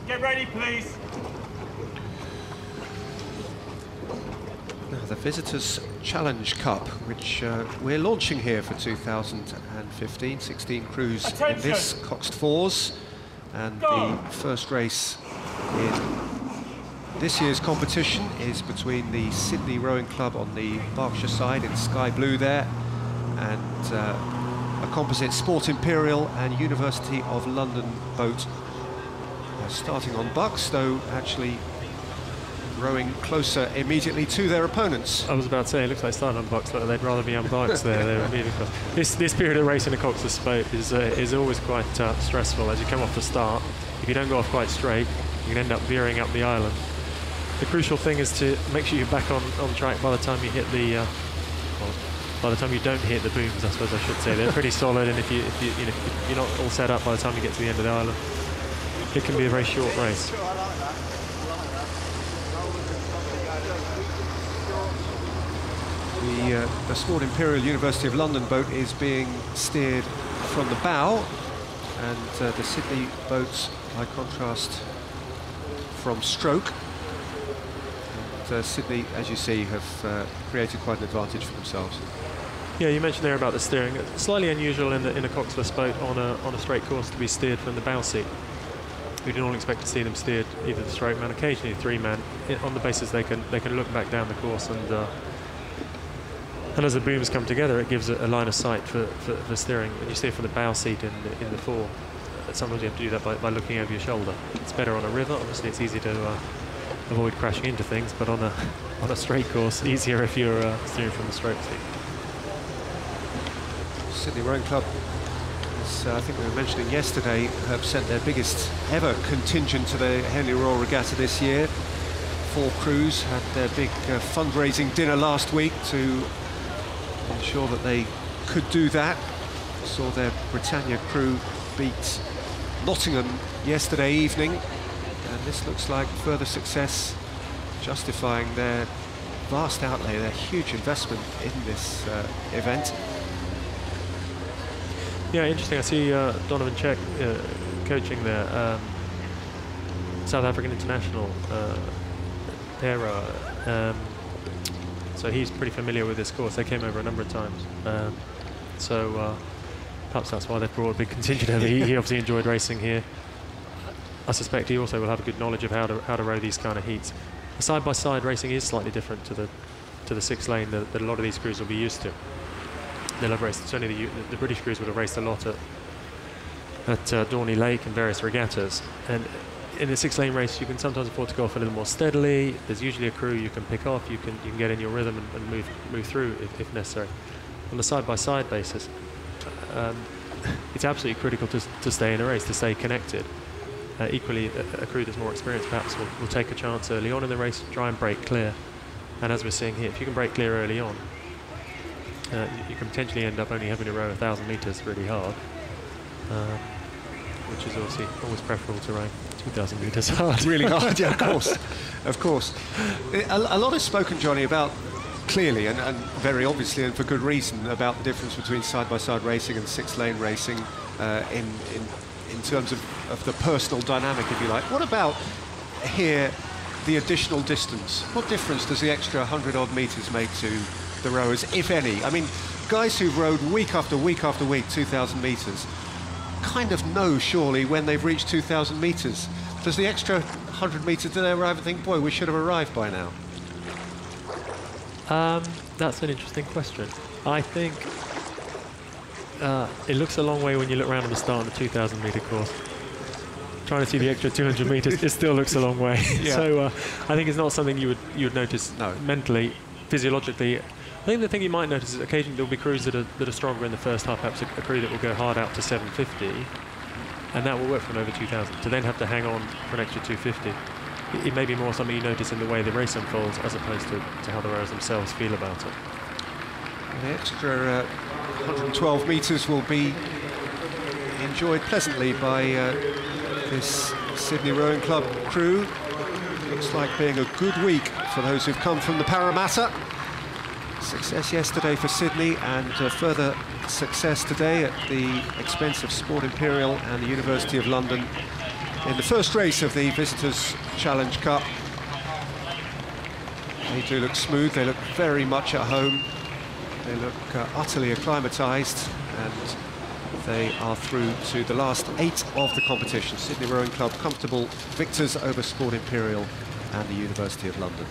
Get ready, please. Now, the Visitors' Challenge Cup, which we're launching here for 2015, 16 crews in this, coxed fours, and the first race in this year's competition is between the Sydney Rowing Club on the Berkshire side in sky blue there, and a composite Sport Imperial and University of London boat starting on bucks, though actually rowing closer immediately to their opponents. I was about to say, it looks like starting on bucks, but they'd rather be on bikes there. This period of racing a coxless boat is always quite stressful as you come off the start. If you don't go off quite straight, you can end up veering up the island. The crucial thing is to make sure you're back on track by the time you hit the by the time you don't hit the booms, I suppose I should say. They're pretty solid, and if you're not all set up by the time you get to the end of the island, it can be a very short race. The Sport Imperial University of London boat is being steered from the bow, and the Sydney boats, by contrast, from stroke. And Sydney, as you see, have created quite an advantage for themselves. Yeah, you mentioned there about the steering. It's slightly unusual in a coxless boat on a straight course to be steered from the bow seat. We don't all expect to see them steered either the straight man, occasionally three-man, on the basis they can look back down the course, and as the booms come together, it gives a line of sight for steering. When you steer from the bow seat in the fore, sometimes you have to do that by looking over your shoulder. It's better on a river. Obviously, it's easy to avoid crashing into things, but on a straight course, easier if you're steering from the stroke seat. Sydney Rowing Club, as I think we were mentioning yesterday, have sent their biggest ever contingent to the Henley Royal Regatta this year. 4 crews had their big fundraising dinner last week to ensure that they could do that. Saw their Britannia crew beat Nottingham yesterday evening, and this looks like further success, justifying their vast outlay, their huge investment in this event. Yeah, interesting. I see Donovan Czech coaching there, South African international pair rower. So he's pretty familiar with this course. They came over a number of times. So perhaps that's why they brought a big contingent over. He obviously enjoyed racing here. I suspect he also will have a good knowledge of how to row these kind of heats. The side-by-side racing is slightly different to the 6 lane that a lot of these crews will be used to. They'll have raced, certainly the British crews would have raced a lot at Dorney Lake and various regattas. And in the 6 lane race, you can sometimes afford to go off a little more steadily. There's usually a crew you can pick off. You can get in your rhythm and move through if necessary. On the side-by-side basis, it's absolutely critical to stay in a race, to stay connected. Equally, a crew that's more experienced perhaps will take a chance early on in the race, try and break clear. And as we're seeing here, if you can break clear early on, you can potentially end up only having to row 1,000 metres really hard, which is obviously always preferable to row 2,000 metres hard. Really hard, yeah, of course. A lot is spoken, Johnny, about clearly and very obviously and for good reason about the difference between side-by-side racing and 6 lane racing in terms of the personal dynamic, if you like. What about here, the additional distance? What difference does the extra 100-odd metres make to the rowers, if any? I mean, guys who've rowed week after week after week 2,000 metres kind of know, surely, when they've reached 2,000 metres. Does the extra 100 metres, do they arrive and think, boy, we should have arrived by now? That's an interesting question. I think it looks a long way when you look around at the start of the 2,000 metre course. Trying to see the extra 200 metres, it still looks a long way. Yeah. So I think it's not something you would notice mentally, physiologically. I think the thing you might notice is occasionally there'll be crews that are stronger in the first half, perhaps a crew that will go hard out to 750, and that will work from over 2,000. To then have to hang on for an extra 250, it may be more something you notice in the way the race unfolds as opposed to how the rowers themselves feel about it. The extra 112 metres will be enjoyed pleasantly by this Sydney Rowing Club crew. Looks like being a good week for those who've come from the Parramatta. Success yesterday for Sydney, and further success today at the expense of Sport Imperial and the University of London. in the first race of the Visitors Challenge Cup. They do look smooth, they look very much at home, they look utterly acclimatised, and they are through to the last 8 of the competition. Sydney Rowing Club comfortable victors over Sport Imperial and the University of London.